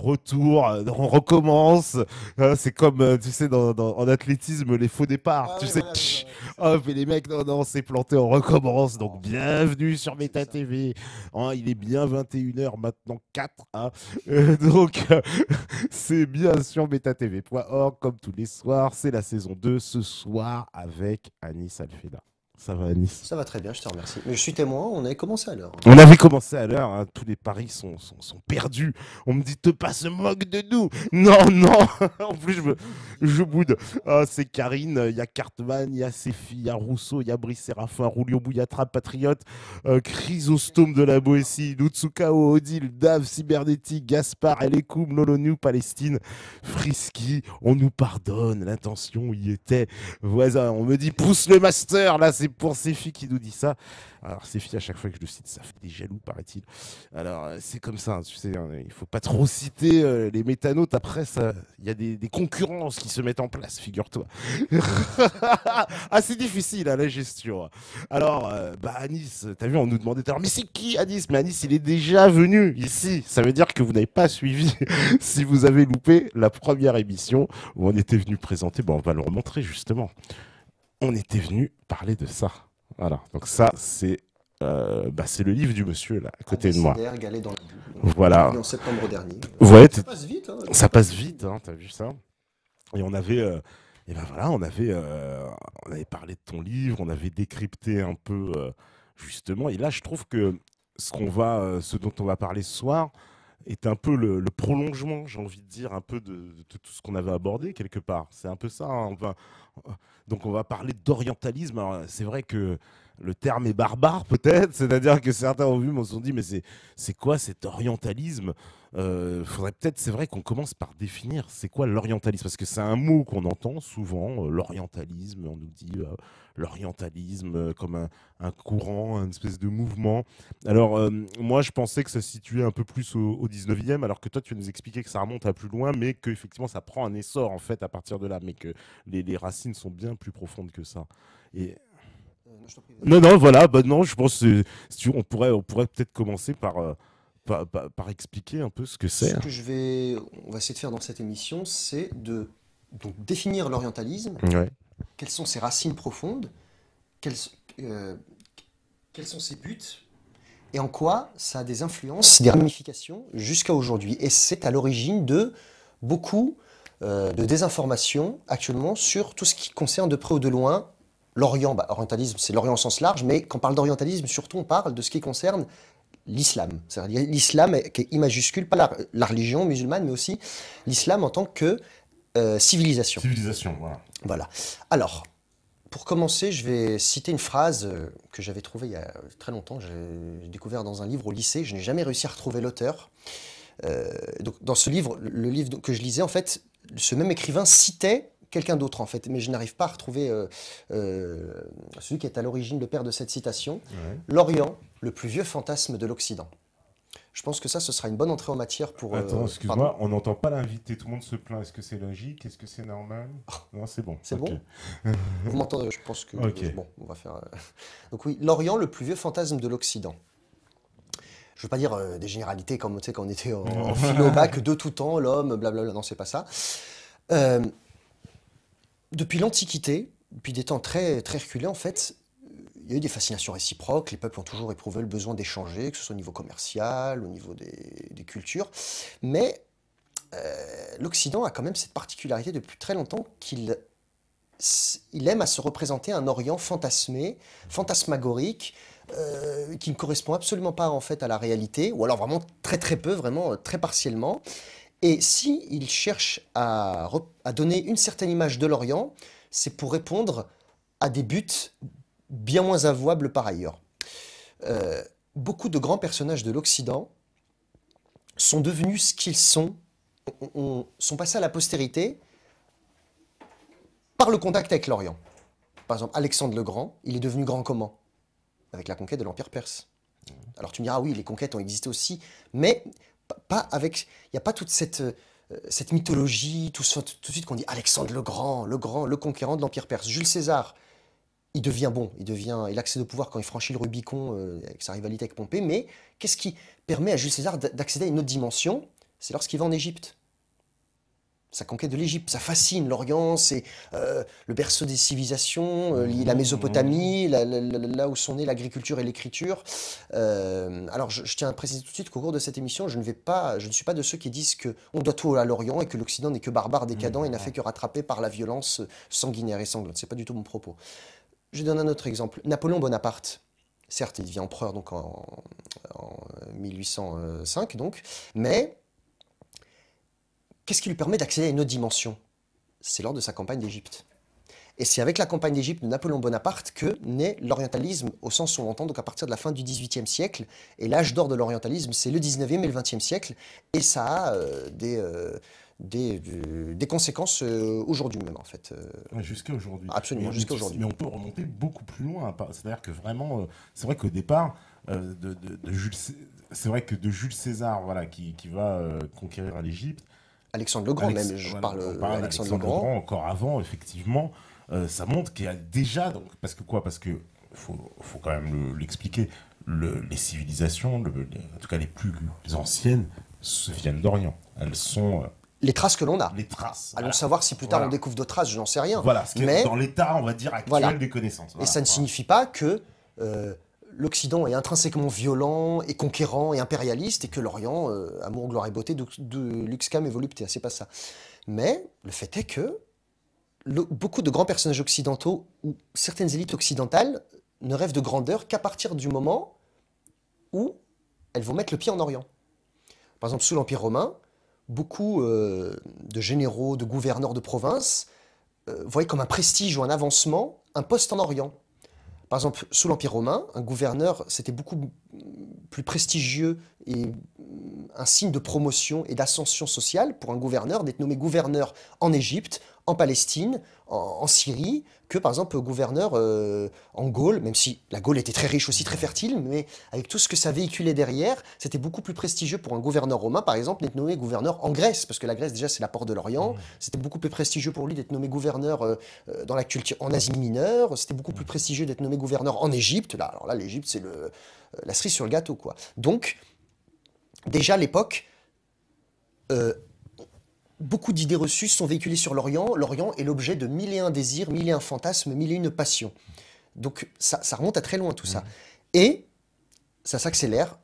retour, on recommence. C'est comme, tu sais, en athlétisme, les faux départs. Ah Tu oui, sais, voilà, c'est ça. Ouais, c'est ça. hop, et les mecs, non, non, on s'est planté, on recommence. Donc, Non, bienvenue sur c'est Meta ça. TV. Hein, il est bien 21 h maintenant 4. Hein. Donc, c'est bien sur metatv.org, comme tous les soirs. C'est la saison 2 ce soir avec Anis Alfeda. Ça va, Anis? Ça va très bien, je te remercie. Mais je suis témoin, on avait commencé à l'heure. On avait commencé à l'heure, hein, tous les paris sont perdus. On me dit, te pas se moque de nous. Non, non. En plus, je boude. Ah, c'est Karine, il y a Cartman, il y a Sefi, il y a Rousseau, il y a Brice Séraphin, Rulio Bouyatra, Patriote, Chrysostome de la Boétie, Lutsukao, Odile, Dave, Cybernétique, Gaspard, Elekoum, Lolonu, Palestine, Frisky. On nous pardonne, l'intention y était. Voisin, on me dit, pousse le master. Là, c'est pour Sefi qui nous dit ça. Alors, ces filles, à chaque fois que je le cite, ça fait des jaloux, paraît-il. Alors, c'est comme ça, hein, tu sais, hein, il faut pas trop citer les métanotes. Après, il y a des concurrences qui se mettent en place, figure-toi. Ah, c'est difficile, hein, la gestion. Alors, bah, Anis, t'as vu, on nous demandait tout à l'heure, mais c'est qui Anis? Mais Anis, il est déjà venu ici. Ça veut dire que vous n'avez pas suivi. Si vous avez loupé la première émission où on était venu présenter, bon, on va le remontrer justement. On était venu parler de ça. Voilà, donc ça, c'est le livre du monsieur, là, à côté de moi. Abécédaire, Galet dans la boue, Voilà. publié en septembre dernier. Ouais, Ça passe vite, hein, le ça temps passe passe vite, vite. hein, t'as vu ça? Et on avait, et ben voilà, on avait parlé de ton livre, on avait décrypté un peu, justement. Et là, je trouve que ce dont on va parler ce soir, est un peu le prolongement, j'ai envie de dire, un peu de tout ce qu'on avait abordé quelque part. C'est un peu ça. Hein, donc on va parler d'orientalisme. Alors, c'est vrai que le terme est barbare peut-être, c'est-à-dire que certains ont vu, mais se sont dit, mais c'est quoi cet orientalisme? Faudrait peut-être, c'est vrai qu'on commence par définir c'est quoi l'orientalisme, parce que c'est un mot qu'on entend souvent, l'orientalisme, on nous dit l'orientalisme comme un courant, une espèce de mouvement. Alors, moi, je pensais que ça se situait un peu plus au 19e, alors que toi, tu nous expliquais que ça remonte à plus loin, mais qu'effectivement, ça prend un essor, en fait, à partir de là, mais que les racines sont bien plus profondes que ça. Et... Non, je t'en prie, vas-y. Non, non, voilà, bah non, je pense que on pourrait peut-être commencer par expliquer un peu ce que c'est. Ce que on va essayer de faire dans cette émission, c'est de donc, définir l'orientalisme, Ouais. quelles sont ses racines profondes, quels, euh, quels sont ses buts, et en quoi ça a des influences, des ramifications jusqu'à aujourd'hui. Et c'est à l'origine de beaucoup de désinformation actuellement sur tout ce qui concerne de près ou de loin l'Orient. Bah, orientalisme, c'est l'Orient au sens large, mais quand on parle d'orientalisme, surtout on parle de ce qui concerne l'islam. C'est-à-dire l'islam qui est I majuscule, pas la religion musulmane, mais aussi l'islam en tant que civilisation. Civilisation, voilà. Voilà. Alors, pour commencer, je vais citer une phrase que j'avais trouvée il y a très longtemps. J'ai découvert dans un livre au lycée. Je n'ai jamais réussi à retrouver l'auteur. Donc, dans ce livre, le livre que je lisais, en fait, ce même écrivain citait quelqu'un d'autre, en fait. Mais je n'arrive pas à retrouver celui qui est à l'origine, le père de cette citation. Ouais. L'Orient, le plus vieux fantasme de l'Occident. Je pense que ça, ce sera une bonne entrée en matière pour... Attends, pardon, excuse-moi, on n'entend pas l'invité, tout le monde se plaint. Est-ce que c'est logique? Est-ce que c'est normal? Non, c'est bon. c'est Ok. bon? Vous m'entendez? Je pense que... Ok. Bon, on va faire... Donc oui, l'Orient, le plus vieux fantasme de l'Occident. Je veux pas dire des généralités comme tu sais, quand on était en philo bac, de tout temps, l'homme, blablabla, non, c'est pas ça. Euh, Depuis l'Antiquité, depuis des temps très, très reculés, en fait, il y a eu des fascinations réciproques. Les peuples ont toujours éprouvé le besoin d'échanger, que ce soit au niveau commercial, au niveau des cultures. Mais l'Occident a quand même cette particularité depuis très longtemps qu'il aime à se représenter un Orient fantasmé, fantasmagorique, qui ne correspond absolument pas en fait à la réalité, ou alors vraiment très très peu, vraiment très partiellement. Et si il cherche à donner une certaine image de l'Orient, c'est pour répondre à des buts bien moins avouables par ailleurs. Beaucoup de grands personnages de l'Occident sont devenus ce qu'ils sont passés à la postérité par le contact avec l'Orient. Par exemple, Alexandre le Grand, il est devenu grand comment? Avec la conquête de l'Empire perse. Alors tu me diras, oui, les conquêtes ont existé aussi, mais pas avec... Il n'y a pas toute cette mythologie, tout de suite qu'on dit Alexandre le Grand, le conquérant de l'Empire perse. Jules César, il devient bon, il accède au pouvoir quand il franchit le Rubicon avec sa rivalité avec Pompée, mais qu'est-ce qui permet à Jules César d'accéder à une autre dimension? c'est lorsqu'il va en Égypte. Sa conquête de l'Égypte, ça fascine l'Orient, c'est le berceau des civilisations, la Mésopotamie, là où sont nées l'agriculture et l'écriture. Alors je tiens à préciser tout de suite qu'au cours de cette émission, je ne suis pas de ceux qui disent qu'on doit tout à l'Orient et que l'Occident n'est que barbare, décadent et n'a fait que rattraper par la violence sanguinaire et sanglante. C'est pas du tout mon propos. Je donne un autre exemple. Napoléon Bonaparte, certes, il devient empereur donc en 1805, donc, mais qu'est-ce qui lui permet d'accéder à une autre dimension? C'est lors de sa campagne d'Égypte. Et c'est avec la campagne d'Égypte de Napoléon Bonaparte que naît l'orientalisme au sens où on l'entend, donc à partir de la fin du XVIIIe siècle. Et l'âge d'or de l'orientalisme, c'est le XIXe et le XXe siècle. Et ça a des conséquences aujourd'hui même, en fait. Ouais, jusqu'à aujourd'hui. Absolument, jusqu'à aujourd'hui. Mais on peut remonter beaucoup plus loin. C'est-à-dire que vraiment, c'est vrai qu'au départ, c'est vrai que de Jules César, voilà, qui va conquérir l'Égypte. Alexandre le Grand, même, je parle Alexandre le Grand. Encore avant, effectivement, ça montre qu'il y a déjà. Donc, parce que faut quand même l'expliquer. Les civilisations, en tout cas les plus anciennes, viennent d'Orient. Elles sont. Les traces que l'on a. Les traces. Allons savoir si plus tard on découvre d'autres traces, je n'en sais rien. Voilà, ce qui est dans l'état, on va dire, actuel des connaissances. Et ça ne signifie pas que l'Occident est intrinsèquement violent et conquérant et impérialiste et que l'Orient, amour, gloire et beauté, de luxe, calme et volupté. C'est pas ça. Mais le fait est que beaucoup de grands personnages occidentaux ou certaines élites occidentales ne rêvent de grandeur qu'à partir du moment où elles vont mettre le pied en Orient. Par exemple, sous l'Empire romain, beaucoup de généraux, de gouverneurs de province voyaient comme un prestige ou un avancement un poste en Orient. Par exemple, sous l'Empire romain, un gouverneur, c'était beaucoup plus prestigieux et un signe de promotion et d'ascension sociale pour un gouverneur d'être nommé gouverneur en Égypte, en Palestine, en Syrie, que par exemple gouverneur en Gaule, même si la Gaule était très riche aussi, très fertile, mais avec tout ce que ça véhiculait derrière, c'était beaucoup plus prestigieux pour un gouverneur romain, par exemple, d'être nommé gouverneur en Grèce, parce que la Grèce déjà c'est la porte de l'Orient, c'était beaucoup plus prestigieux pour lui d'être nommé gouverneur dans la culture en Asie mineure, c'était beaucoup plus prestigieux d'être nommé gouverneur en Égypte, alors là l'Égypte c'est la cerise sur le gâteau, quoi. Donc, déjà à l'époque, beaucoup d'idées reçues sont véhiculées sur l'Orient. L'Orient est l'objet de mille et un désirs, mille et un fantasmes, mille et une passions. Donc ça remonte à très loin tout ça. Et ça s'accélère.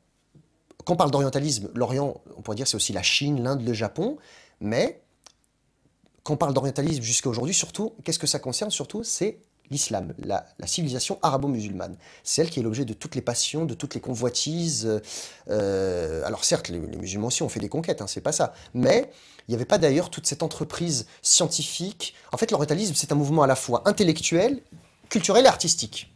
Quand on parle d'orientalisme, l'Orient, on pourrait dire c'est aussi la Chine, l'Inde, le Japon. Mais quand on parle d'orientalisme jusqu'à aujourd'hui, surtout, qu'est-ce que ça concerne surtout? C'est l'islam, la civilisation arabo-musulmane. C'est elle qui est l'objet de toutes les passions, de toutes les convoitises. Alors certes, les musulmans aussi ont fait des conquêtes, hein, c'est pas ça. Mais il n'y avait pas d'ailleurs toute cette entreprise scientifique. En fait, l'orientalisme, c'est un mouvement à la fois intellectuel, culturel et artistique.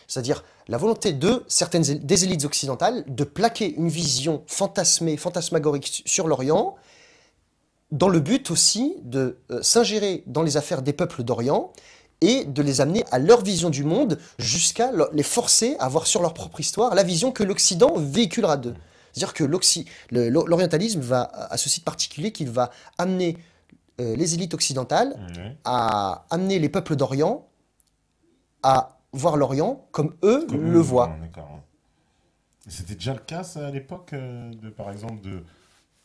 C'est-à-dire la volonté des élites occidentales de plaquer une vision fantasmée, fantasmagorique sur l'Orient, dans le but aussi de s'ingérer dans les affaires des peuples d'Orient et de les amener à leur vision du monde jusqu'à les forcer à avoir sur leur propre histoire la vision que l'Occident véhiculera d'eux. C'est-à-dire que l'orientalisme va à ce site particulier qu'il va amener les élites occidentales à amener les peuples d'Orient à voir l'Orient comme eux le voient. C'était déjà le cas ça, à l'époque, par exemple,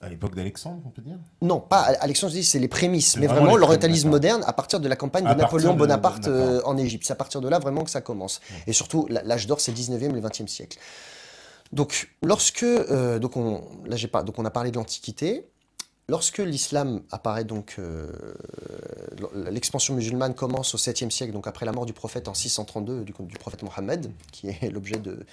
à l'époque d'Alexandre, on peut dire? Non, pas Alexandre, je dis c'est les prémices, mais vraiment l'orientalisme moderne à partir de la campagne de Napoléon Bonaparte en Égypte. C'est à partir de là vraiment que ça commence. Et surtout, l'âge d'or, c'est le 19e et le 20e siècle. Donc, on a parlé de l'Antiquité. Lorsque l'islam apparaît, donc l'expansion musulmane commence au 7e siècle, donc après la mort du prophète en 632, du prophète Mohammed, qui est l'objet de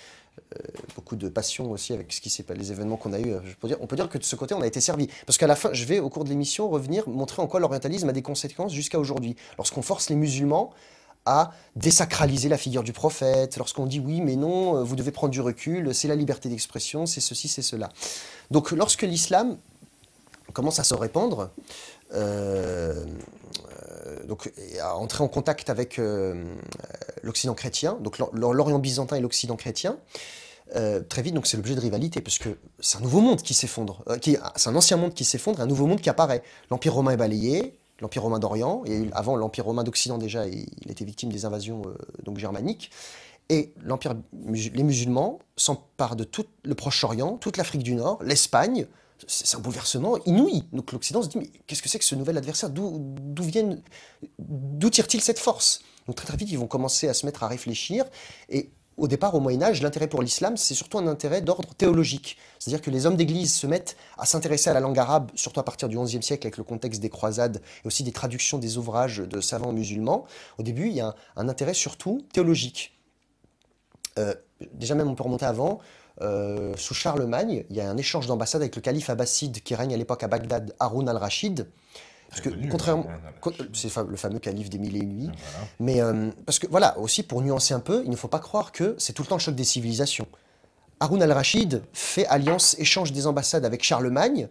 beaucoup de passion aussi avec ce qui s'est passé, les événements qu'on a eu. On peut dire que de ce côté, on a été servi. Parce qu'à la fin, je vais, au cours de l'émission, revenir montrer en quoi l'orientalisme a des conséquences jusqu'à aujourd'hui. Lorsqu'on force les musulmans à désacraliser la figure du prophète, lorsqu'on dit oui, mais non, vous devez prendre du recul, c'est la liberté d'expression, c'est ceci, c'est cela. Donc lorsque l'islam commence à se répandre, donc à entrer en contact avec l'Occident chrétien, donc l'Orient byzantin et l'Occident chrétien, très vite, donc c'est l'objet de rivalité, parce que c'est un nouveau monde qui s'effondre, c'est un ancien monde qui s'effondre, et un nouveau monde qui apparaît. L'Empire romain est balayé, l'Empire romain d'Orient, et avant l'Empire romain d'Occident déjà, il était victime des invasions donc germaniques, et les musulmans s'emparent de tout le Proche-Orient, toute l'Afrique du Nord, l'Espagne, c'est un bouleversement inouï. Donc l'Occident se dit, mais qu'est-ce que c'est que ce nouvel adversaire? D'où tire-t-il cette force? Donc très très vite, ils vont commencer à se mettre à réfléchir. Et au départ, au Moyen-Âge, l'intérêt pour l'islam, c'est surtout un intérêt d'ordre théologique. C'est-à-dire que les hommes d'église se mettent à s'intéresser à la langue arabe, surtout à partir du XIe siècle, avec le contexte des croisades et aussi des traductions des ouvrages de savants musulmans. Au début, il y a un intérêt surtout théologique. Déjà même, on peut remonter avant. Sous Charlemagne, il y a un échange d'ambassades avec le calife abbasside qui règne à l'époque à Bagdad, Haroun al-Rachid. Parce que, contrairement, c'est le fameux calife des Mille et Une Nuits. Voilà. Mais parce que, voilà, aussi pour nuancer un peu, il ne faut pas croire que c'est tout le temps le choc des civilisations. Haroun al-Rachid fait alliance, échange des ambassades avec Charlemagne,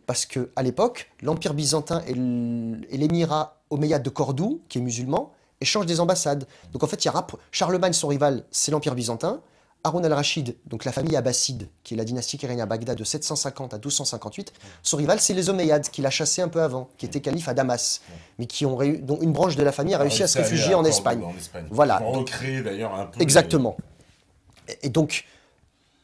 parce qu'à l'époque, l'Empire byzantin et l'émirat omeyyade de Cordoue, qui est musulman, échangent des ambassades. Donc en fait, Charlemagne, son rival, c'est l'Empire byzantin. Haroun al-Rachid, donc la famille abbasside, qui est la dynastie qui règne à Bagdad de 750 à 1258, son rival, c'est les Omeyyades, qui l'a chassé un peu avant, qui étaient califes à Damas, mais dont une branche de la famille a réussi à se réfugier en Espagne. Voilà. Pour recréer d'ailleurs un peu. Exactement. Et donc,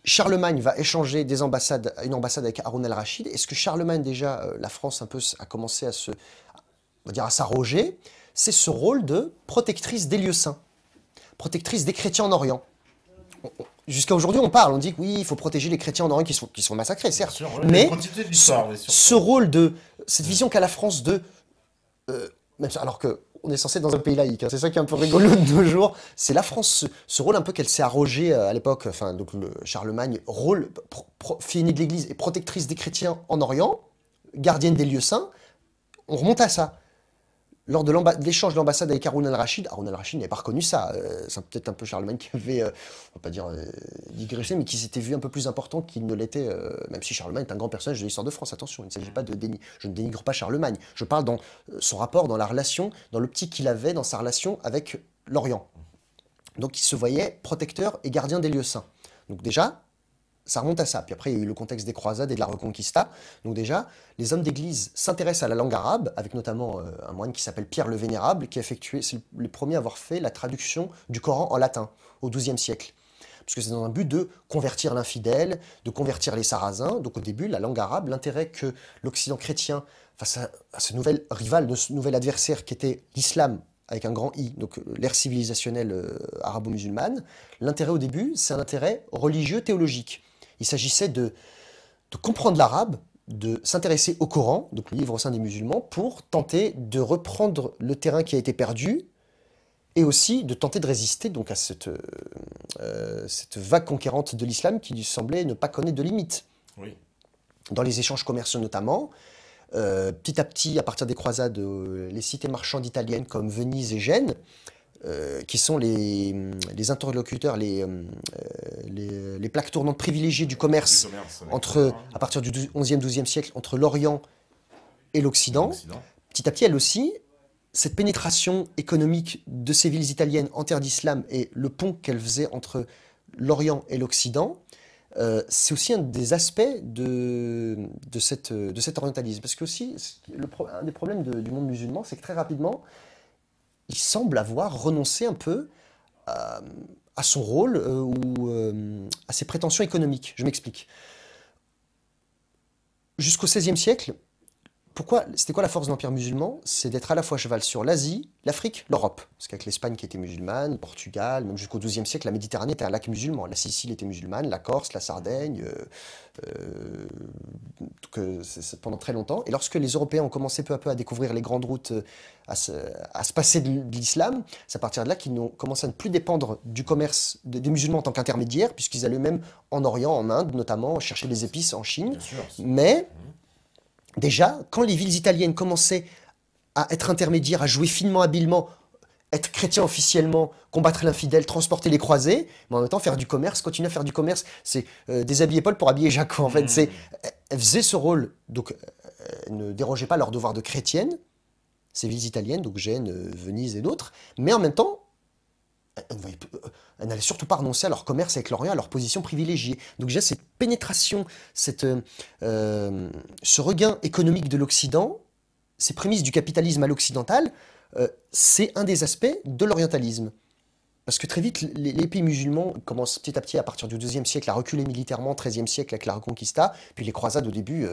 Charlemagne va échanger une ambassade avec Haroun al-Rachid. Est-ce que Charlemagne, déjà, la France un peu a commencé à s'arroger? C'est ce rôle de protectrice des lieux saints, protectrice des chrétiens en Orient. Jusqu'à aujourd'hui, on parle, on dit que oui, il faut protéger les chrétiens en Orient qui sont massacrés, certes. Sûr, ouais, mais ce rôle cette vision qu'a la France alors qu'on est censé être dans un pays laïque, hein, c'est ça qui est un peu rigolo de nos jours, c'est la France, ce rôle un peu qu'elle s'est arrogé à l'époque, enfin, donc Charlemagne, fille aînée de l'Église et protectrice des chrétiens en Orient, gardienne des lieux saints, on remonte à ça. Lors de l'échange de l'ambassade avec Haroun al-Rachid n'avait pas reconnu ça. C'est peut-être un peu Charlemagne qui avait, on va pas dire digressé, mais qui s'était vu un peu plus important qu'il ne l'était, même si Charlemagne est un grand personnage de l'histoire de France. Attention, il ne s'agit pas de déni. Je ne dénigre pas Charlemagne. Je parle dans son rapport, dans la relation, dans l'optique qu'il avait dans sa relation avec l'Orient. Donc il se voyait protecteur et gardien des lieux saints. Donc déjà, ça remonte à ça. Puis après, il y a eu le contexte des croisades et de la Reconquista. Donc déjà, les hommes d'église s'intéressent à la langue arabe, avec notamment un moine qui s'appelle Pierre le Vénérable, c'est le premier à avoir fait la traduction du Coran en latin, au XIIe siècle. Parce que c'est dans un but de convertir l'infidèle, de convertir les Sarrasins. Donc au début, la langue arabe, l'intérêt que l'Occident chrétien, face à ce nouvel rival, de ce nouvel adversaire qui était l'islam, avec un grand I, donc l'ère civilisationnelle arabo-musulmane, l'intérêt au début, c'est un intérêt religieux, théologique. Il s'agissait de comprendre l'arabe, de s'intéresser au Coran, donc le livre au sein des musulmans, pour tenter de reprendre le terrain qui a été perdu et aussi de tenter de résister donc à cette vague conquérante de l'islam qui lui semblait ne pas connaître de limites. Oui. Dans les échanges commerciaux notamment, petit à petit, à partir des croisades, les cités marchandes italiennes comme Venise et Gênes, qui sont les interlocuteurs, les plaques tournantes privilégiées du commerce à partir du XIe, XIIe siècle, entre l'Orient et l'Occident. Petit à petit, elle aussi, cette pénétration économique de ces villes italiennes en terre d'islam et le pont qu'elle faisait entre l'Orient et l'Occident, c'est aussi un des aspects de cet orientalisme. Parce que aussi, un des problèmes du monde musulman, c'est que très rapidement, il semble avoir renoncé un peu à son rôle ou à ses prétentions économiques. Je m'explique. Jusqu'au XVIe siècle, c'était quoi la force de l'Empire musulman? C'est d'être à la fois cheval sur l'Asie, l'Afrique, l'Europe. Parce qu'avec l'Espagne qui était musulmane, le Portugal, même jusqu'au XIIe siècle, la Méditerranée était un lac musulman. La Sicile était musulmane, la Corse, la Sardaigne, c'est pendant très longtemps. Et lorsque les Européens ont commencé peu à peu à découvrir les grandes routes, à se passer de l'islam, c'est à partir de là qu'ils ont commencé à ne plus dépendre du commerce des musulmans en tant qu'intermédiaires, puisqu'ils allaient même en Orient, en Inde notamment, chercher les épices en Chine. Mais déjà, quand les villes italiennes commençaient à être intermédiaires, à jouer finement, habilement, être chrétien officiellement, combattre l'infidèle, transporter les croisés, mais en même temps faire du commerce, continuer à faire du commerce, c'est déshabiller Paul pour habiller Jacques. En fait, elles faisaient ce rôle, donc elles ne dérogeaient pas leur devoir de chrétienne, ces villes italiennes, donc Gênes, Venise et d'autres, mais en même temps, elles n'allaient surtout pas renoncer à leur commerce avec l'Orient, à leur position privilégiée. Donc déjà, cette pénétration, ce regain économique de l'Occident, ces prémices du capitalisme à l'occidental, c'est un des aspects de l'orientalisme. parce que très vite, les pays musulmans commencent petit à petit, à partir du XIIe siècle, à reculer militairement, XIIIe siècle avec la Reconquista. Puis les croisades, au début,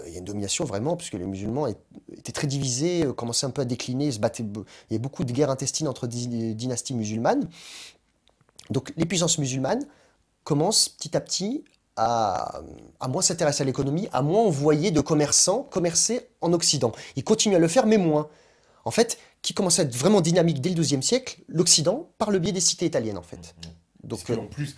il y a une domination vraiment, puisque les musulmans étaient très divisés, commençaient un peu à décliner, se battaient, il y a beaucoup de guerres intestines entre dynasties musulmanes. Donc les puissances musulmanes commencent petit à petit à moins s'intéresser à l'économie, à moins envoyer de commerçants commercer en Occident. Ils continuent à le faire, mais moins. En fait, qui commence à être vraiment dynamique dès le XIIe siècle, l'Occident, par le biais des cités italiennes, en fait. Parce Donc, qu'en plus,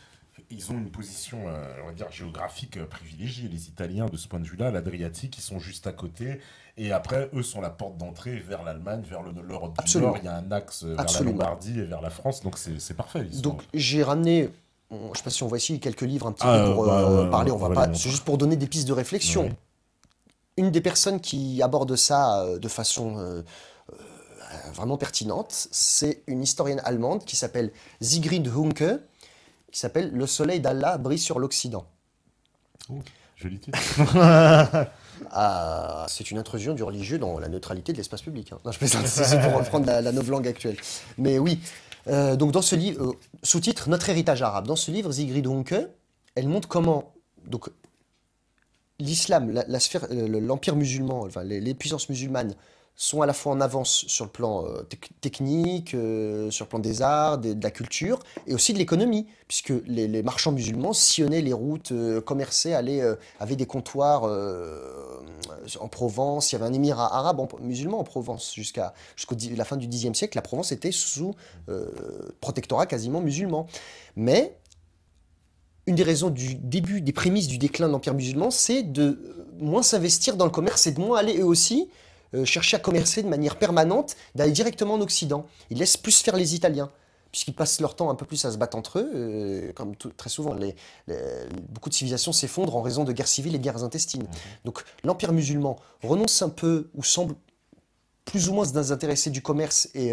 ils ont une position, on va dire, géographique privilégiée. Les Italiens, de ce point de vue-là, l'Adriatique, ils sont juste à côté. Et après, eux sont la porte d'entrée vers l'Allemagne, vers l'Europe du absolument. Nord. Il y a un axe vers la Absolument. Lombardie et vers la France. Donc c'est parfait. Ils sont- Donc, j'ai ramené, je ne sais pas si on voit ici quelques livres un petit Ah, peu pour ouais, parler, on on va va pas, les c'est montrer. juste pour donner des pistes de réflexion. Ouais. Une des personnes qui aborde ça de façon vraiment pertinente, c'est une historienne allemande qui s'appelle Sigrid Hunke, qui s'appelle Le soleil d'Allah brille sur l'Occident. Oh, joli titre. Ah, c'est une intrusion du religieux dans la neutralité de l'espace public, hein. Non, je plaisante, c'est pour reprendre la novlangue actuelle. Mais oui, donc dans ce livre, sous-titre Notre héritage arabe. Dans ce livre, Sigrid Hunke, elle montre comment donc l'islam, la sphère, l'empire musulman, enfin, les puissances musulmanes sont à la fois en avance sur le plan technique, sur le plan des arts, de la culture, et aussi de l'économie, puisque les marchands musulmans sillonnaient les routes, commerçaient, avaient des comptoirs en Provence. Il y avait un émirat arabe musulman en Provence jusqu'à la fin du Xe siècle. La Provence était sous protectorat quasiment musulman. Mais une des raisons du début, des prémices du déclin de l'Empire musulman, c'est de moins s'investir dans le commerce et de moins aller eux aussi chercher à commercer de manière permanente, d'aller directement en Occident. Ils laissent plus faire les Italiens, puisqu'ils passent leur temps un peu plus à se battre entre eux. Comme très souvent, beaucoup de civilisations s'effondrent en raison de guerres civiles et de guerres intestines. Donc l'Empire musulman renonce un peu, ou semble plus ou moins se désintéresser du commerce et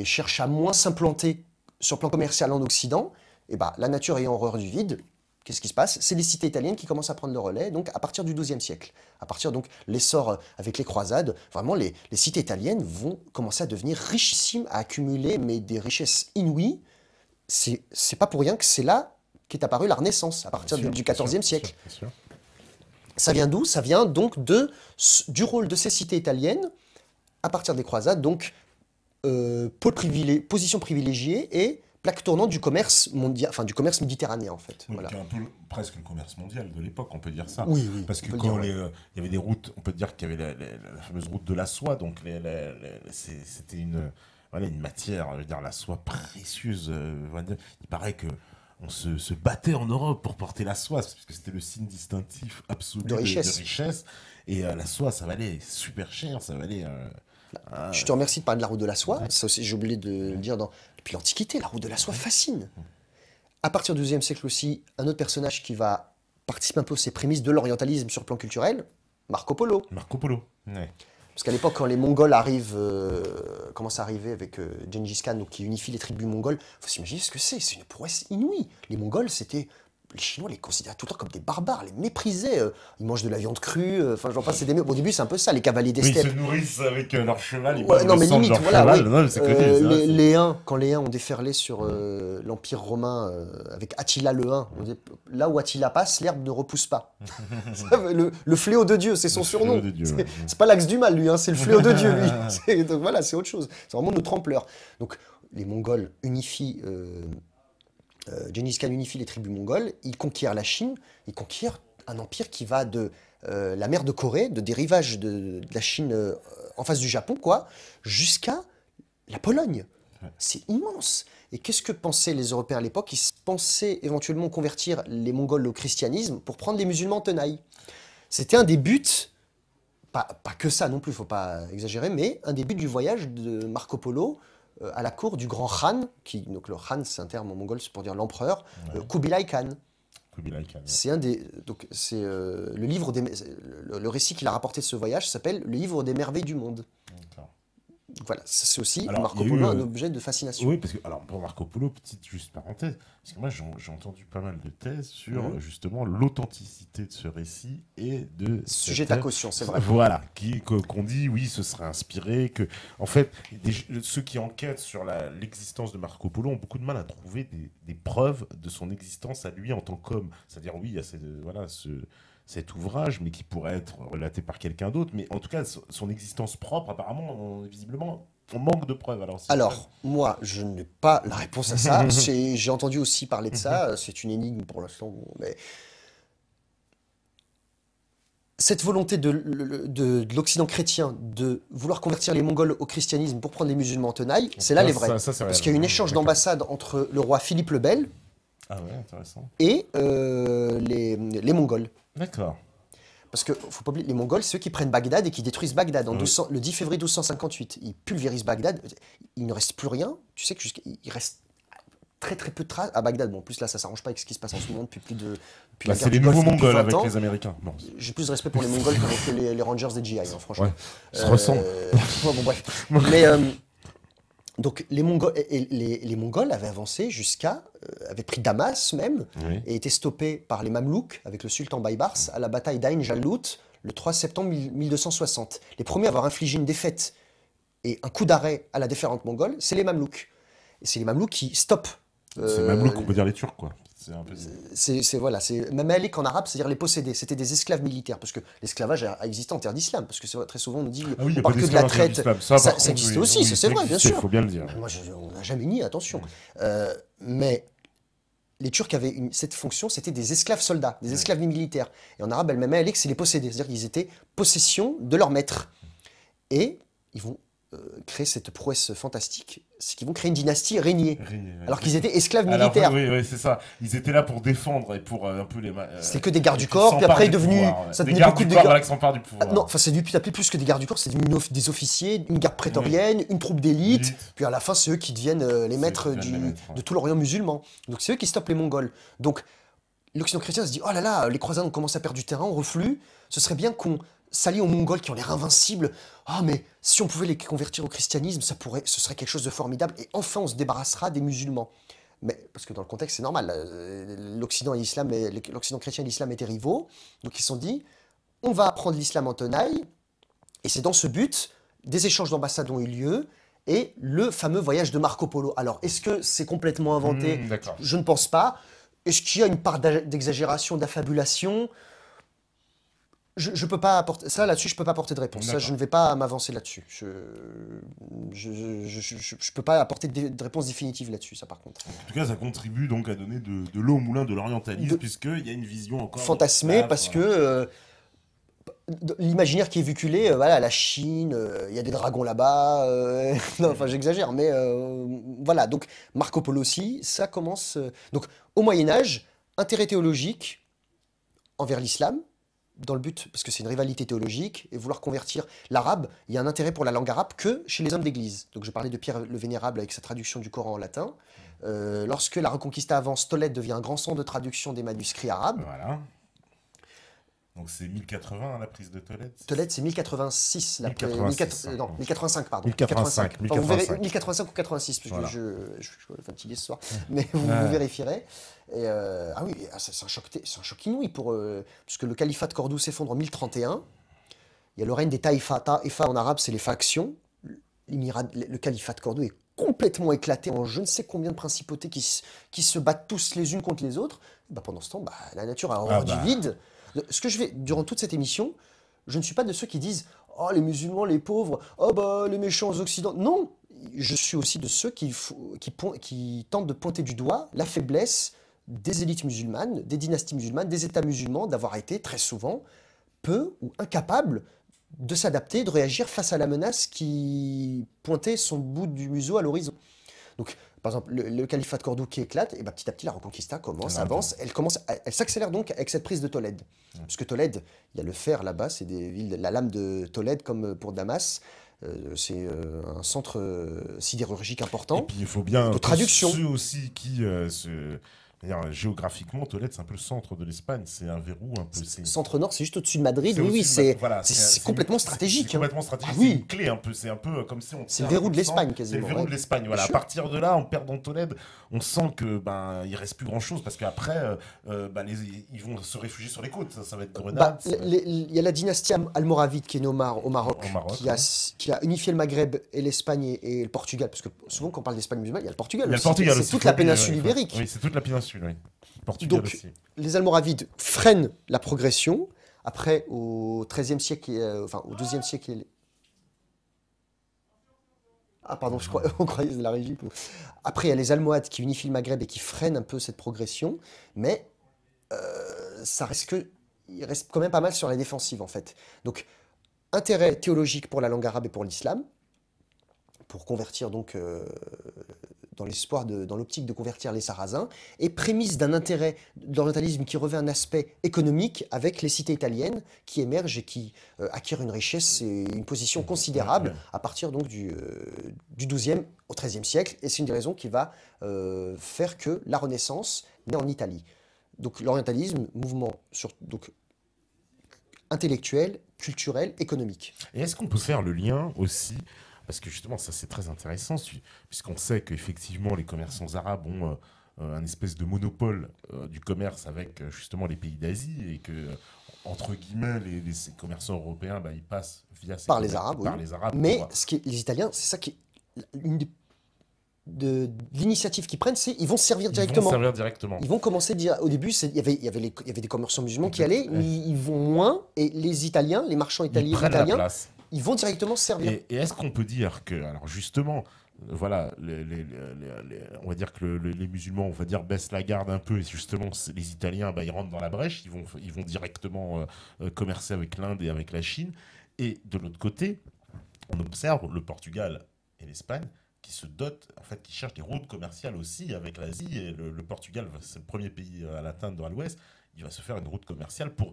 cherche à moins s'implanter sur le plan commercial en Occident. Et bah, la nature ayant horreur du vide, qu'est-ce qui se passe? C'est les cités italiennes qui commencent à prendre le relais, donc à partir du XIIe siècle. À partir donc l'essor avec les croisades, vraiment les cités italiennes vont commencer à devenir richissimes, à accumuler mais des richesses inouïes. C'est pas pour rien que c'est là qu'est apparue la Renaissance, à partir du XIVe siècle. Bien sûr. Ça vient d'où? Ça vient donc du rôle de ces cités italiennes à partir des croisades, donc position privilégiée et plaque tournante du commerce mondial, enfin du commerce méditerranéen en fait. Oui, Voilà. qui est un peu presque le commerce mondial de l'époque, on peut dire ça. Oui, oui, Parce on que peut le quand dire, ouais. il y avait des routes, on peut dire qu'il y avait la fameuse route de la soie, donc c'était voilà, une matière, je veux dire, la soie précieuse. Il paraît que on se battait en Europe pour porter la soie, parce que c'était le signe distinctif absolu De richesse. de richesse. Et la soie, ça valait super cher, ça valait... Je te remercie de parler de la route de la soie. Ça aussi, j'ai oublié de le dire depuis l'Antiquité, la route de la soie fascine. À partir du XIIe siècle aussi, un autre personnage qui va participer un peu aux ces prémices de l'orientalisme sur le plan culturel, Marco Polo. Marco Polo. Ouais. Parce qu'à l'époque, quand les Mongols arrivent, commencent à arriver avec Gengis Khan, donc qui unifie les tribus mongoles, il faut s'imaginer ce que c'est. C'est une prouesse inouïe. Les Mongols, c'était... Les Chinois les considéraient tout le temps comme des barbares, les méprisaient. Ils mangent de la viande crue, enfin j'en passe, c'est des... Au début, c'est un peu ça, les cavaliers des Oui, ils steppes. se nourrissent avec leur cheval, ils Ouais, boivent non, le mais sang de limite, leur voilà, cheval. oui. Non, mais c'est connu, ça, c'est- Les Huns, quand les Huns ont déferlé sur l'Empire romain avec Attila le Hun, là où Attila passe, l'herbe ne repousse pas. Le fléau de Dieu, c'est son Le surnom. fléau de Dieu, ouais. C'est pas l'axe du mal, lui, hein, c'est le fléau de Dieu, lui. Donc voilà, c'est autre chose. C'est vraiment notre ampleur. Donc les Mongols unifient, Gengis Khan unifie les tribus mongoles, il conquiert la Chine, il conquiert un empire qui va de la mer de Corée, des rivages de la Chine en face du Japon, quoi, jusqu'à la Pologne. C'est immense. Et qu'est-ce que pensaient les Européens à l'époque? Ils pensaient éventuellement convertir les Mongols au christianisme pour prendre les musulmans en tenaille. C'était un des buts, pas que ça non plus, il ne faut pas exagérer, mais un des buts du voyage de Marco Polo à la cour du grand Khan, donc le Khan c'est un terme en mongol, c'est pour dire l'empereur, Kubilai Khan. Kubilai Khan, ouais. C'est le livre le récit qu'il a rapporté de ce voyage s'appelle Le livre des merveilles du monde. D'accord. Voilà, c'est aussi Alors, Marco il y a Polo eu, un objet de fascination. oui, parce que, alors, pour Marco Polo, petite juste parenthèse, parce que moi, j'ai entendu pas mal de thèses sur, Mhm. justement, l'authenticité de ce récit et de Sujet cette... à caution, c'est vrai. Voilà, qu'on dit, oui, ce serait inspiré, que, en fait, ceux qui enquêtent sur l'existence de Marco Polo ont beaucoup de mal à trouver des preuves de son existence à lui en tant qu'homme. C'est-à-dire, oui, il y a voilà, cet ouvrage, mais qui pourrait être relaté par quelqu'un d'autre, mais en tout cas, son existence propre, apparemment, visiblement, on manque de preuves. Alors, Alors, moi, je n'ai pas la réponse à ça. J'ai entendu aussi parler de ça. C'est une énigme pour l'instant. Mais cette volonté de l'Occident chrétien de vouloir convertir les Mongols au christianisme pour prendre les musulmans en tenaille, c'est là les vrais. Ça, c'est Parce réel. qu'il y a eu un échange D'accord. d'ambassades entre le roi Philippe le Bel Ah ouais, intéressant. et les Mongols. D'accord. Parce que faut pas oublier, les Mongols, c'est eux qui prennent Bagdad et qui détruisent Bagdad Oui. le 10 février 1258. Ils pulvérisent Bagdad. Il ne reste plus rien. Tu sais il reste très très peu de traces à Bagdad. Bon, en plus là, ça s'arrange pas avec ce qui se passe en ce moment depuis la C'est guerre les du Golfe nouveaux depuis Mongols 20 avec ans. les Américains. Non. J'ai plus de respect pour les Mongols que les Rangers des GI, hein, franchement. Ouais. Ils se ressemblent. Bon, bref. Mais donc les Mongols avaient avancé avaient pris Damas même, Oui. et étaient stoppés par les Mamelouks avec le sultan Baybars à la bataille d'Ain Jalut le 3 septembre 1260. Les premiers à avoir infligé une défaite et un coup d'arrêt à la déferlante mongole, c'est les Mamelouks. Et c'est les Mamelouks qui stoppent. C'est Mamelouk, on peut dire les Turcs, quoi. C'est un peu... Voilà, c'est Mamalik en arabe, c'est-à-dire les possédés. C'était des esclaves militaires, parce que l'esclavage a existé en terre d'islam, parce que c'est vrai, très souvent on nous dit Ah oui, il y on a pas parle que de la d'esclaves en traite. islam. Ça, par Ça contre, existait oui, aussi, oui, c'est ça vrai, bien existait, sûr. faut bien le dire. Moi, on n'a jamais nié, attention. Mais les Turcs avaient cette fonction, c'était des esclaves soldats, des esclaves militaires. Et en arabe, el-Mamalik, c'est les possédés, c'est-à-dire qu'ils étaient possession de leur maître. Et ils vont créer cette prouesse fantastique, c'est qu'ils vont créer une dynastie régnée, alors qu'ils étaient esclaves militaires. Oui, c'est ça. Ils étaient là pour défendre et pour un peu les... C'était que des gardes du corps, puis après est devenu... Ça des gardes du corps, voilà, qui s'emparent du pouvoir. non, enfin c'est tapé plus que des gardes du corps, c'est devenu des officiers, une garde prétorienne, une troupe d'élite, puis à la fin c'est eux qui deviennent les maîtres de tout l'Orient musulman. Donc c'est eux qui stoppent les Mongols. Donc l'Occident chrétien se dit, oh là là, les croisades ont commencé à perdre du terrain, on reflue, ce serait bien qu'on s'allie aux Mongols qui ont l'air invincibles. Ah mais si on pouvait les convertir au christianisme, ce serait quelque chose de formidable, et enfin on se débarrassera des musulmans. Mais, parce que dans le contexte, c'est normal, l'Occident chrétien et l'islam étaient rivaux, donc ils se sont dit, on va apprendre l'islam en tenaille, et c'est dans ce but, des échanges d'ambassades ont eu lieu, et le fameux voyage de Marco Polo. Alors, est-ce que c'est complètement inventé? Je ne pense pas. Est-ce qu'il y a une part d'exagération, d'affabulation? Je peux pas apporter ça là-dessus, je peux pas apporter de réponse. Ça, je ne vais pas m'avancer là-dessus. Je peux pas apporter de réponse définitive là-dessus, ça par contre. En tout cas, ça contribue donc à donner de l'eau au moulin de l'orientalisme, puisqu'il y a une vision encore fantasmée, parce que l'imaginaire qui est véhiculé, voilà, la Chine, il y a des dragons là-bas. Non, enfin, j'exagère, mais voilà. Donc Marco Polo aussi, ça commence. Donc au Moyen Âge, intérêt théologique envers l'islam, dans le but, parce que c'est une rivalité théologique, et vouloir convertir l'arabe, il y a un intérêt pour la langue arabe que chez les hommes d'église. Donc je parlais de Pierre le Vénérable avec sa traduction du Coran en latin. Lorsque la Reconquista avance, Tolède devient un grand centre de traduction des manuscrits arabes. Voilà. Donc c'est 1080 la prise de Tolède. Tolède, c'est 1086. 1085, pardon. 1085. Enfin, vous verrez, 1085 ou 86, parce que je suis fatigué ce soir. Mais vous vérifierez. Et, ah oui, c'est un choc inouï, puisque le califat de Cordoue s'effondre en 1031. Il y a le règne des taïfas. Taïfa en arabe, c'est les factions. Le califat de Cordoue est complètement éclaté en je ne sais combien de principautés qui se battent tous les unes contre les autres. Bah, pendant ce temps, la nature a horreur du vide. Ce que je vais, durant toute cette émission, je ne suis pas de ceux qui disent « Oh, les musulmans, les pauvres, oh bah, les méchants occidentaux ». Non, je suis aussi de ceux qui tentent de pointer du doigt la faiblesse des élites musulmanes, des dynasties musulmanes, des États musulmans, d'avoir été très souvent peu ou incapables de s'adapter, de réagir face à la menace qui pointait son bout du museau à l'horizon. Donc, par exemple, le califat de Cordoue qui éclate, et petit à petit, la Reconquista avance, elle s'accélère donc avec cette prise de Tolède. Puisque Tolède, il y a le fer là-bas, c'est des villes, la lame de Tolède comme pour Damas, c'est un centre sidérurgique important. Et puis il faut bien de traduction. ceux aussi qui C'est-à-dire, géographiquement, Tolède, c'est un peu le centre de l'Espagne. C'est un verrou un peu. Centre-nord, c'est juste au-dessus de Madrid. C'est Oui, au-dessus oui, de c'est voilà, complètement stratégique. C'est complètement stratégique. Ah C'est oui. une clé un peu. C'est un peu comme si on. C'est le verrou de l'Espagne, quasiment. C'est le verrou de l'Espagne. Voilà. À partir de là, en perdant Tolède, on sent que il reste plus grand-chose parce qu'après, ils vont se réfugier sur les côtes. Ça va être Grenade. Il y a la dynastie almoravide qui est née au Maroc, qui a unifié le Maghreb et l'Espagne et le Portugal. Parce que souvent, quand on parle d'Espagne musulmane, il y a le Portugal aussi. C'est toute la péninsule ibérique. Oui, c'est toute la péninsule, oui. Portugal donc, aussi. les Almoravides freinent la progression. Après, au XIIIe siècle, au XIIe siècle... Ah, pardon, on croyait que c'était la régie. Après, il y a les Almohades qui unifient le Maghreb et qui freinent un peu cette progression. Mais il reste quand même pas mal sur la défensive, en fait. Donc, intérêt théologique pour la langue arabe et pour l'islam, pour convertir donc... dans l'optique de convertir les Sarrasins, et prémisse d'un intérêt de l'orientalisme qui revêt un aspect économique avec les cités italiennes qui émergent et qui acquièrent une richesse et une position considérable à partir donc du XIIe au XIIIe siècle. Et c'est une des raisons qui va faire que la Renaissance naît en Italie. Donc l'orientalisme, mouvement donc, intellectuel, culturel, économique. Et est-ce qu'on peut faire le lien aussi? Parce que justement, ça c'est très intéressant, puisqu'on sait qu'effectivement les commerçants arabes ont un espèce de monopole du commerce avec justement les pays d'Asie, et que, entre guillemets, ces commerçants européens, ils passent via par les Arabes. Mais les Italiens, c'est ça qui est une de l'initiative qu'ils prennent, c'est ils vont servir directement. Ils vont commencer à dire, au début, il y avait des commerçants musulmans qui allaient, mais ils vont moins, et les Italiens, les marchands italiens, ils vont directement servir. Et est-ce qu'on peut dire que, alors justement, voilà, on va dire que les musulmans, on va dire, baissent la garde un peu, et justement, les Italiens, ils rentrent dans la brèche, ils vont directement commercer avec l'Inde et avec la Chine. Et de l'autre côté, on observe le Portugal et l'Espagne qui se dotent, en fait, qui cherchent des routes commerciales aussi avec l'Asie. Et le Portugal, c'est le premier pays à l'atteindre dans l'Ouest, il va se faire une route commerciale pour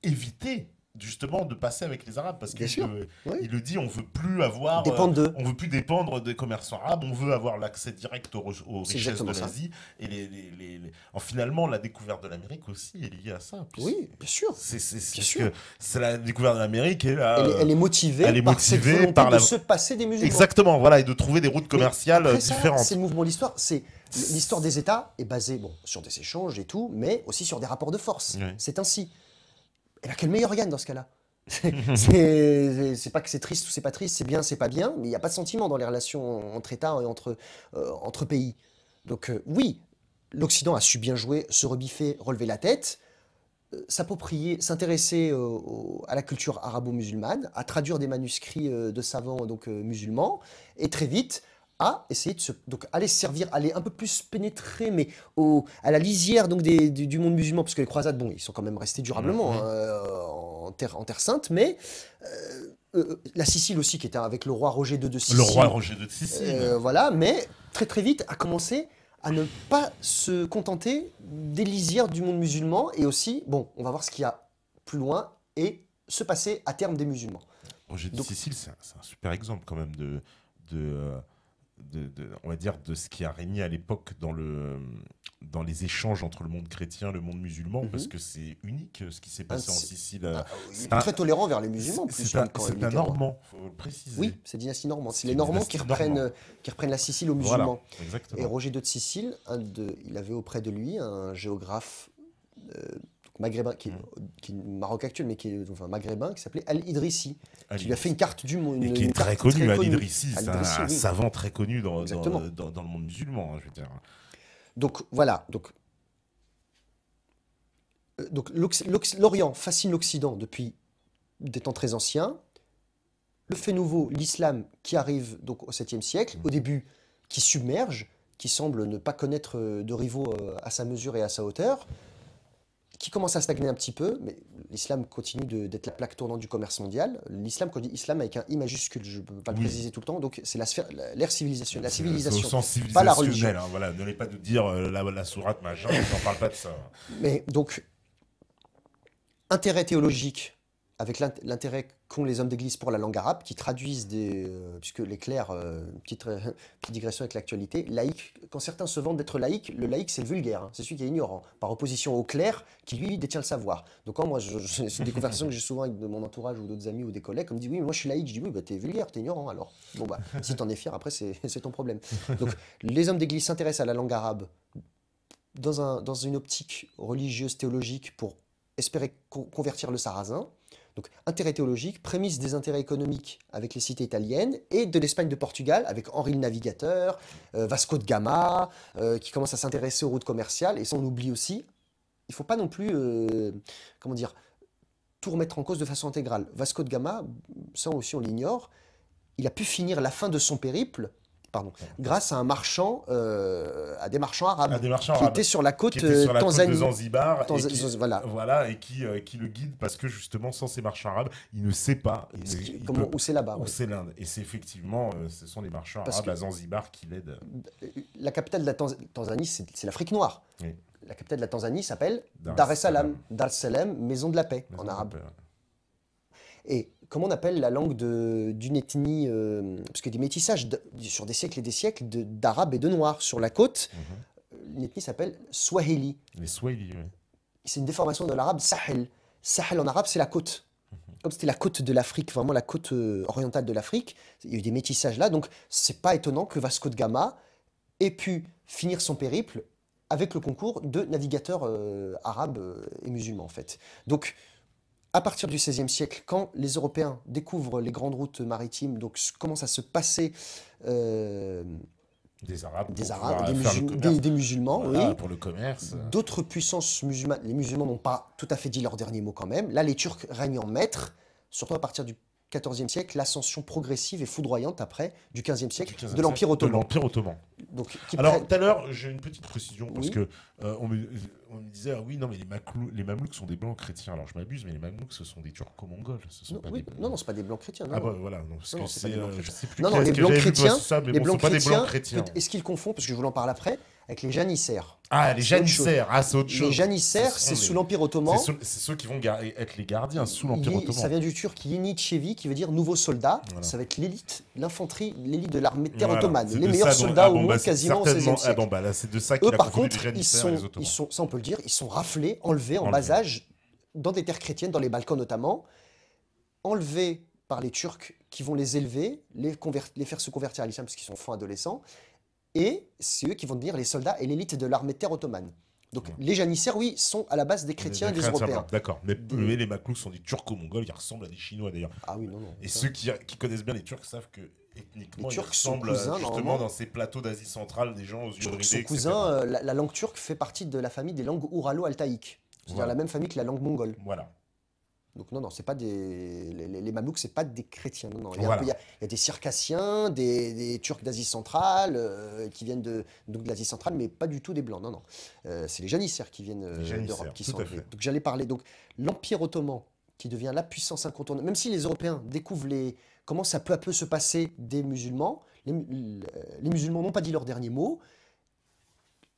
éviter justement de passer avec les Arabes, parce qu'il il le dit, on veut plus dépendre des commerçants arabes, on veut avoir l'accès direct aux richesses de l'Asie, et finalement la découverte de l'Amérique aussi est liée à ça. Oui, bien sûr. C'est la découverte de l'Amérique, et elle est motivée par cette volonté de se passer des musulmans. Exactement, voilà, et de trouver des routes commerciales différentes. C'est le mouvement de l'histoire, l'histoire des États est basée sur des échanges et tout, mais aussi sur des rapports de force. Oui. C'est ainsi. Et bien, quel meilleur gagne dans ce cas-là? C'est pas que c'est triste ou c'est pas triste, c'est bien, c'est pas bien, mais il n'y a pas de sentiment dans les relations entre États et entre pays. Donc oui, l'Occident a su bien jouer, se rebiffer, relever la tête, s'approprier, s'intéresser à la culture arabo-musulmane, à traduire des manuscrits de savants musulmans, et très vite à essayer de aller un peu plus pénétrer, mais à la lisière du monde musulman, parce que les croisades, ils sont quand même restés durablement en terre sainte, mais la Sicile aussi, qui était avec le roi Roger II de Sicile. Le roi Roger II de Sicile. Voilà, mais très très vite a commencé à ne pas se contenter des lisières du monde musulman, et aussi, on va voir ce qu'il y a plus loin, et se passer à terme des musulmans. Roger de Sicile, c'est un super exemple quand même on va dire, de ce qui a régné à l'époque dans les échanges entre le monde chrétien et le monde musulman, parce que c'est unique ce qui s'est passé en Sicile. Il est très tolérant vers les musulmans. C'est un Normand, il faut le préciser. Oui, c'est dynastie normande. C'est les Normands qui reprennent la Sicile aux musulmans. Voilà, et Roger II de Sicile, il avait auprès de lui un géographe maghrébin, qui est Maroc actuel, mais qui est maghrébin, qui s'appelait Al-Idrissi, qui lui a fait une carte du monde. Et qui est très connu, Al-Idrissi, c'est un savant très connu dans le monde musulman, je veux dire. Donc voilà, l'Orient fascine l'Occident depuis des temps très anciens. Le fait nouveau, l'islam qui arrive donc au 7e siècle, au début qui submerge, qui semble ne pas connaître de rivaux à sa mesure et à sa hauteur, qui commence à stagner un petit peu, mais l'islam continue d'être la plaque tournante du commerce mondial. L'islam, quand on dit islam avec un I majuscule, je ne peux pas le préciser tout le temps, donc c'est l'ère civilisation, la civilisation, au sens pas la religion. Voilà, ne l'est pas de dire la sourate, machin, on n'en parle pas de ça. Mais donc, intérêt théologique avec l'intérêt qu'ont les hommes d'église pour la langue arabe, qui traduisent puisque les clercs, petite digression avec l'actualité, laïcs, quand certains se vantent d'être laïcs, le laïc c'est le vulgaire, hein, c'est celui qui est ignorant, par opposition au clerc qui lui détient le savoir. Donc quand moi, c'est des conversations que j'ai souvent avec de mon entourage ou d'autres amis ou des collègues, qui me disent oui, mais moi je suis laïc, je dis oui, bah t'es vulgaire, t'es ignorant alors. Bon bah, si t'en es fier, après c'est ton problème. Donc les hommes d'église s'intéressent à la langue arabe dans une optique religieuse, théologique, pour espérer convertir le sarrasin. Donc, intérêt théologique, prémisse des intérêts économiques avec les cités italiennes et de l'Espagne de Portugal avec Henri le Navigateur, Vasco de Gama, qui commence à s'intéresser aux routes commerciales. Et ça, on oublie aussi, il ne faut pas non plus, comment dire, tout remettre en cause de façon intégrale. Vasco de Gama, ça aussi on l'ignore, il a pu finir la fin de son périple grâce à un marchand, à des marchands arabes, qui étaient sur la côte de Zanzibar, voilà. et qui le guide parce que justement sans ces marchands arabes, il ne sait pas où c'est là-bas. Où c'est l'Inde. Et c'est effectivement, ce sont les marchands arabes à Zanzibar qui l'aident. La capitale de la Tanzanie, c'est l'Afrique noire. Oui. La capitale de la Tanzanie s'appelle Dar es Salaam. Dar es Salaam, maison de la paix en arabe. Et comment on appelle la langue d'une ethnie, parce que des métissages sur des siècles et des siècles d'arabes et de noirs sur la côte, une ethnie s'appelle Swahili. Les Swahili, oui. C'est une déformation de l'arabe Sahel. Sahel en arabe, c'est la côte. Comme c'était la côte de l'Afrique, vraiment la côte orientale de l'Afrique, il y a eu des métissages là, donc c'est pas étonnant que Vasco de Gama ait pu finir son périple avec le concours de navigateurs arabes et musulmans, en fait. Donc, à partir du XVIe siècle, quand les Européens découvrent les grandes routes maritimes, donc commence à se passer des Arabes, des musulmans, voilà, oui. Pour le commerce. D'autres puissances musulmanes, les musulmans n'ont pas tout à fait dit leur dernier mot quand même. Là, les Turcs règnent en maître, surtout à partir du XIVe siècle, l'ascension progressive et foudroyante après du XVe siècle de l'Empire ottoman. Donc, alors, tout à l'heure, j'ai une petite précision, parce que on me disait, ah oui, non, mais les Mamelouks sont des blancs chrétiens. Alors, je m'abuse, mais les Mamelouks, ce sont des Turco-mongols. Non, c'est pas des blancs chrétiens. Non. Ah bah voilà, non, parce que c'est... je sais plus les blancs chrétiens, pas des blancs chrétiens. Est-ce qu'ils confondent, parce que je vous en parle après, avec les janissaires. Ah, les janissaires, c'est autre chose. Les janissaires, c'est sous l'Empire ottoman. C'est ceux qui vont être les gardiens sous l'Empire ottoman. Ça vient du turc Yeniçevi, qui veut dire nouveau soldat. Voilà. Ça va être l'élite, l'infanterie, l'élite de l'armée de terre ottomane. Les meilleurs soldats au monde, quasiment au XVIe siècle. C'est de ça qu'il a confondu les janissaires et les ottomans. Ça on peut le dire, ils sont raflés, enlevés en bas âge, dans des terres chrétiennes, dans les Balkans notamment, enlevés par les Turcs qui vont les élever, les faire se convertir à l'islam parce qu'ils sont fins adolescents. Et c'est eux qui vont devenir les soldats et l'élite de l'armée de terre ottomane. Donc les janissaires, oui, sont à la base des chrétiens et des Européens. D'accord, mais les Mamelouks sont des Turco-mongols qui ressemblent à des Chinois d'ailleurs. Ah oui, non. Et ceux qui connaissent bien les Turcs savent que ethniquement, ils ressemblent justement dans ces plateaux d'Asie centrale, des gens aux yeux bridés, etc. Son cousin, la langue turque fait partie de la famille des langues ouralo-altaïques. C'est-à-dire la même famille que la langue mongole. Voilà. Donc non, c'est pas les Mamelouks, c'est pas des chrétiens. Non. Il y a des Circassiens, des Turcs d'Asie centrale, qui viennent de l'Asie centrale, mais pas du tout des Blancs. Non. C'est les janissaires qui viennent d'Europe, qui sont enlevés. Donc j'allais parler. Donc l'Empire ottoman, qui devient la puissance incontournable, même si les Européens découvrent comment ça peut à peu se passer des musulmans, les musulmans n'ont pas dit leur dernier mot.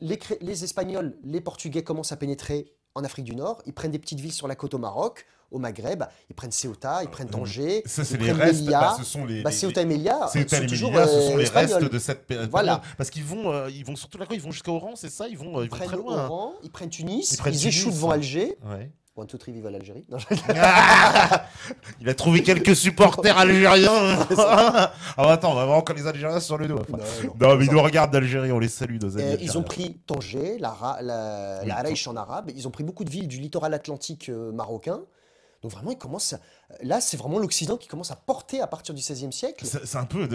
Les Espagnols, les Portugais commencent à pénétrer en Afrique du Nord, ils prennent des petites villes sur la côte au Maroc, au Maghreb, ils prennent Ceuta, ils prennent Tanger, ça, ils prennent Melilla. Ce sont les Ceuta et Melilla, ce sont les restes de cette période. Voilà. Parce qu'ils vont surtout là-bas, ils vont jusqu'à Oran, c'est ça, ils vont très loin. Oran, ils prennent Tunis, ils échouent devant Alger. Ouais. 1, 2, 3, vive l'Algérie. Il a trouvé quelques supporters algériens. Attends, on va voir encore les Algériens sur le dos. Non, mais ils nous regardent d'Algérie, on les salue, nos amis. Ils ont pris Tanger, la Haraïch en arabe. Ils ont pris beaucoup de villes du littoral atlantique marocain. Donc vraiment, là, c'est vraiment l'Occident qui commence à porter à partir du XVIe siècle. C'est un peu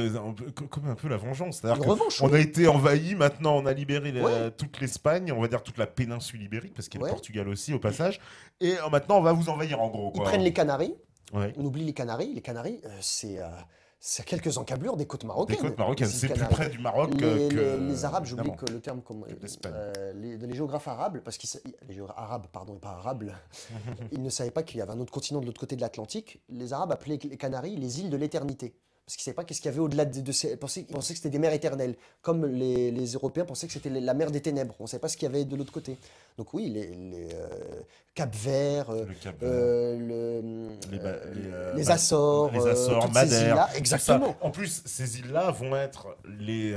comme un peu la vengeance. Une revanche. On a été envahi, maintenant on a libéré toute l'Espagne, on va dire toute la péninsule ibérique, parce qu'il y a le Portugal aussi au passage. Et maintenant on va vous envahir en gros. Ils prennent les Canaries. Ouais. On oublie les Canaries. Les Canaries, c'est à quelques encablures des côtes marocaines. Des côtes marocaines, c'est plus près du Maroc que... Les Arabes, j'oublie le terme comme... l'Espagne. Les géographes arabes, parce qu'ils... Arabes, pardon, pas arables. Ils ne savaient pas qu'il y avait un autre continent de l'autre côté de l'Atlantique. Les Arabes appelaient les Canaries les îles de l'éternité. parce qu'ils ne savaient pas qu'est-ce qu'il y avait au-delà de ces... Ils pensaient que c'était des mers éternelles, comme les Européens pensaient que c'était la mer des ténèbres. On ne savait pas ce qu'il y avait de l'autre côté. Donc oui, Cap-Vert, Le Cap, les Açores, les Açores, toutes ces Madère, îles-là. tout Exactement. ça. En plus, ces îles-là vont être les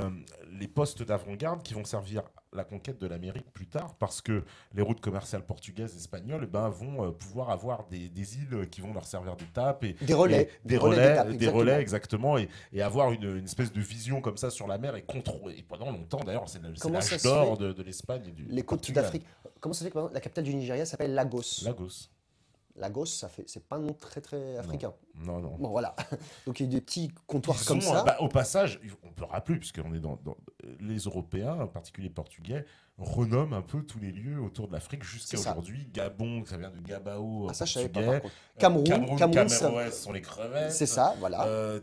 postes d'avant-garde qui vont servir la conquête de l'Amérique plus tard, parce que les routes commerciales portugaises, espagnoles, vont pouvoir avoir des îles qui vont leur servir d'étape et Des relais. des relais exactement, et avoir une espèce de vision comme ça sur la mer et contrôler. Et pendant longtemps, d'ailleurs, c'est l'âge d'or de l'Espagne et les côtes Portugal. d'Afrique. Comment ça fait que par exemple, la capitale du Nigeria s'appelle Lagos? Lagos. Lagos, c'est pas un nom très africain. Non. Bon, voilà. Donc il y a des petits comptoirs Ils comme ont, ça. au passage, on peut rappeler, puisqu'on est dans les Européens, en particulier portugais, renomment un peu tous les lieux autour de l'Afrique jusqu'à aujourd'hui. Gabon, ça vient de Gabao, Ah, ça, je savais portugais. pas, par contre. Cameroun, ça... ouais, ce sont les crevettes. C'est ça, voilà.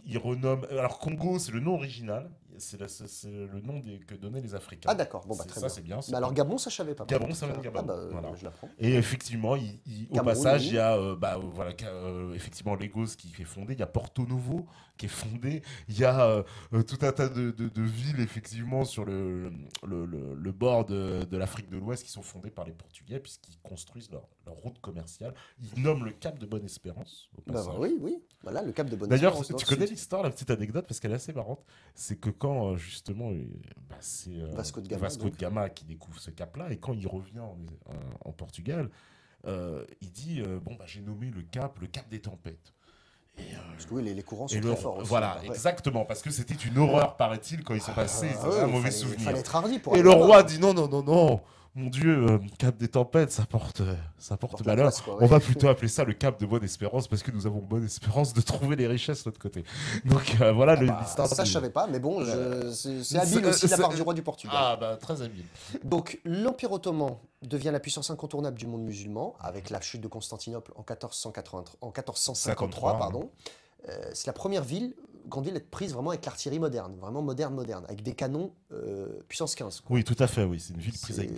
Ils renomment... Alors, Congo, c'est le nom original. C'est le nom que donnaient les Africains. Ah, d'accord, bon, bah, très bien. Ça, c'est bien. Mais alors, Gabon, ça, je savais pas. Gabon, ça vient de Gabon. Ah, bah, voilà. je l'apprends. Et effectivement, au Cameroun, passage, oui. il y a effectivement Lagos qui est fondé, il y a Porto Novo qui est fondé, il y a tout un tas de villes, effectivement, sur le bord de l'Afrique de l'Ouest qui sont fondées par les Portugais, puisqu'ils construisent leur route commerciale. Ils nomment le Cap de Bonne-Espérance. Bah, oui. Voilà, le Cap de Bonne-Espérance. D'ailleurs, tu connais l'histoire, la petite anecdote, parce qu'elle est assez marrante. C'est que quand, justement, c'est Vasco de Gama qui découvre ce cap-là, et quand il revient en Portugal, il dit j'ai nommé le cap des tempêtes. Parce que oui, les courants sont très forts aussi. Voilà, exactement, parce que c'était une horreur, paraît-il, quand il s'est passé un mauvais souvenir. Il fallait être hardi pour et le roi dit non, mon Dieu, cap des tempêtes, ça porte malheur. Place, quoi, ouais. On va plutôt appeler ça le cap de Bonne-Espérance, parce que nous avons bonne espérance de trouver les richesses de l'autre côté. Donc voilà l'histoire. Ça, je savais pas, mais bon, c'est habile aussi de la part du roi du Portugal. Ah, bah, très habile. Donc, l'Empire ottoman devient la puissance incontournable du monde musulman, avec la chute de Constantinople en 1453, pardon. C'est la première grande ville à être prise vraiment avec l'artillerie moderne, vraiment moderne, avec des canons puissance 15. Quoi. Oui, tout à fait, oui, c'est une ville prise avec...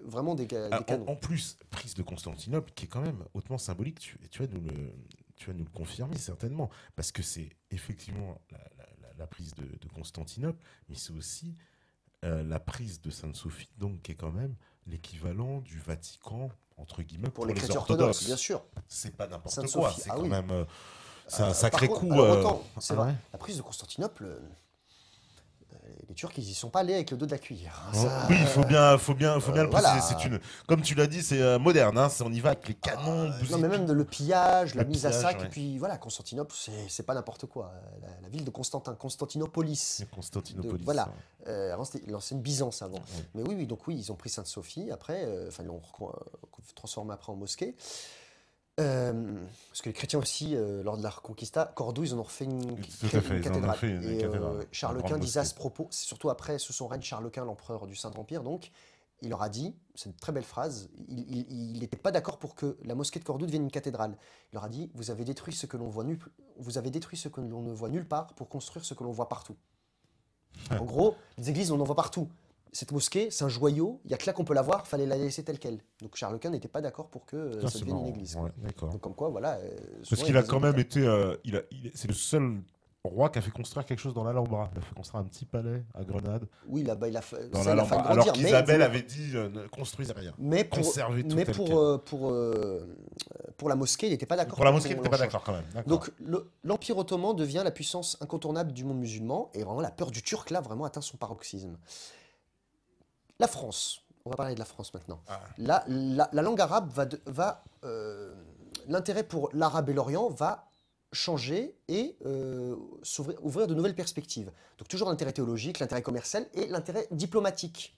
Vraiment des canons. En plus, prise de Constantinople, qui est quand même hautement symbolique, tu vas nous le confirmer certainement, parce que c'est effectivement la prise de Constantinople, mais c'est aussi la prise de Sainte-Sophie, donc qui est quand même l'équivalent du Vatican, entre guillemets, pour les chrétiens orthodoxes. Bien sûr. C'est pas n'importe quoi, c'est quand même... C'est un sacré coup. C'est vrai. La prise de Constantinople, les Turcs, ils y sont pas allés avec le dos de la cuillère. Hein, oui, il faut bien le préciser. Comme tu l'as dit, c'est moderne. Hein, on y va avec les canons. Non, mais même le pillage, la mise à sac. Ouais. Et puis voilà, Constantinople, c'est pas n'importe quoi. La ville de Constantinopolis. Constantinopolis. Voilà. Avant, c'était l'ancienne Byzance avant. Ouais. Mais oui, donc ils ont pris Sainte-Sophie après. Ils l'ont transformé après en mosquée. Parce que les chrétiens aussi, lors de la Reconquista, Cordoue, ils en ont refait une cathédrale. Charles Quint disait à ce propos, c'est surtout après sous son règne, Charles Quint, l'empereur du Saint-Empire, donc, il leur a dit, c'est une très belle phrase, il n'était pas d'accord pour que la mosquée de Cordoue devienne une cathédrale. Il leur a dit, vous avez détruit ce que l'on ne voit nulle part pour construire ce que l'on voit partout. Ouais. En gros, les églises, on en voit partout. Cette mosquée, c'est un joyau, il n'y a que là qu'on peut la voir, il fallait la laisser telle qu'elle. Donc Charles Quint n'était pas d'accord pour que ça devienne une église. Ouais, d'accord. Donc comme quoi, voilà. Parce qu'il a quand même été... c'est le seul roi qui a fait construire quelque chose dans l'Alhambra. Il a fait construire un petit palais à Grenade. Oui, là-bas, il a fait... Dans l'Alhambra. Alors qu'Isabelle avait dit ne construisez rien. Mais pour la mosquée, il n'était pas d'accord. Pour la mosquée, il n'était pas d'accord quand même. Donc l'Empire ottoman devient la puissance incontournable du monde musulman, et vraiment la peur du Turc, là, vraiment atteint son paroxysme. La France, on va parler de la France maintenant. Ah. La langue arabe l'intérêt pour l'arabe et l'Orient va changer et ouvrir de nouvelles perspectives. Donc toujours l'intérêt théologique, l'intérêt commercial et l'intérêt diplomatique.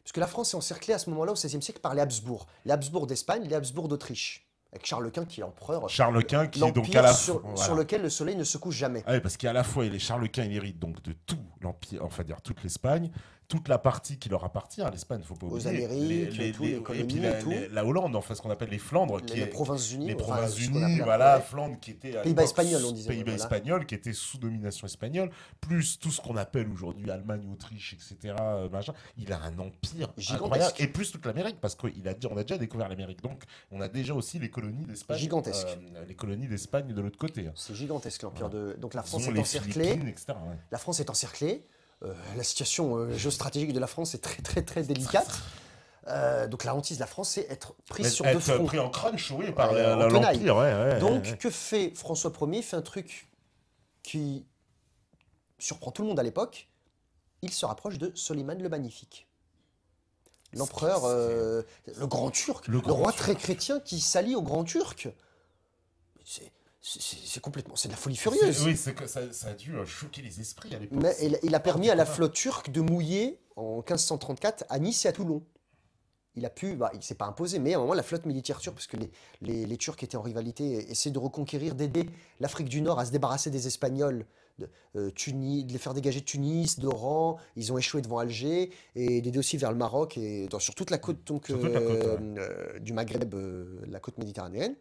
Parce que la France est encerclée à ce moment-là, au XVIe siècle, par les Habsbourg. Les Habsbourg d'Espagne, les Habsbourg d'Autriche. Avec Charles Quint qui est l'empereur. Charles Quint qui est donc à la sur lequel le soleil ne se couche jamais. Ah oui, parce qu'à la fois il est Charles Quint, il hérite donc de tout l'empire, enfin dire toute l'Espagne, toute la partie qui leur appartient à l'Espagne, faut pas Aux oublier. Amériques, tout, les et colonies puis et tout. la Hollande, enfin ce qu'on appelle les Flandres, Les Provinces-Unies. les enfin, ce qu'on Provinces-Unies, appelait voilà, après. Flandre qui était à Pays-Bas l'époque espagnols, on disait. Pays-Bas voilà. espagnol, qui était sous domination espagnole, plus tout ce qu'on appelle aujourd'hui Allemagne, Autriche, etc. Machin. Il a un empire Gigantesque. incroyable, et plus toute l'Amérique, parce qu'on a déjà découvert l'Amérique, donc on a déjà aussi les colonies d'Espagne. Gigantesque. Les colonies d'Espagne de l'autre côté. C'est gigantesque l'empire Voilà. de. Donc la Ils France ont est les encerclée. Philippines, etc. ouais. La France est encerclée. La situation géostratégique de la France est très très très délicate. Donc la hantise de la France, c'est être prise sur deux Être fronts. pris en crunch, oui, par En tenaille. l'Empire. Ouais, Donc que fait François Ier? Il fait un truc qui surprend tout le monde à l'époque. Il se rapproche de Soliman le Magnifique. L'empereur, le grand turc, le roi très chrétien qui s'allie au grand turc. C'est complètement, c'est de la folie furieuse. Oui, c'est que ça a dû choquer les esprits à l'époque. Mais il a permis à la flotte turque de mouiller en 1534 à Nice et à Toulon. Il a pu, il s'est pas imposé, mais à un moment la flotte militaire turque, parce que les Turcs étaient en rivalité, essayaient de reconquérir, d'aider l'Afrique du Nord à se débarrasser des Espagnols, de les faire dégager de Tunis, d'Oran. Ils ont échoué devant Alger et d'aider aussi vers le Maroc et sur toute la côte, donc, Sur toute la côte, ouais. du Maghreb, la côte méditerranéenne.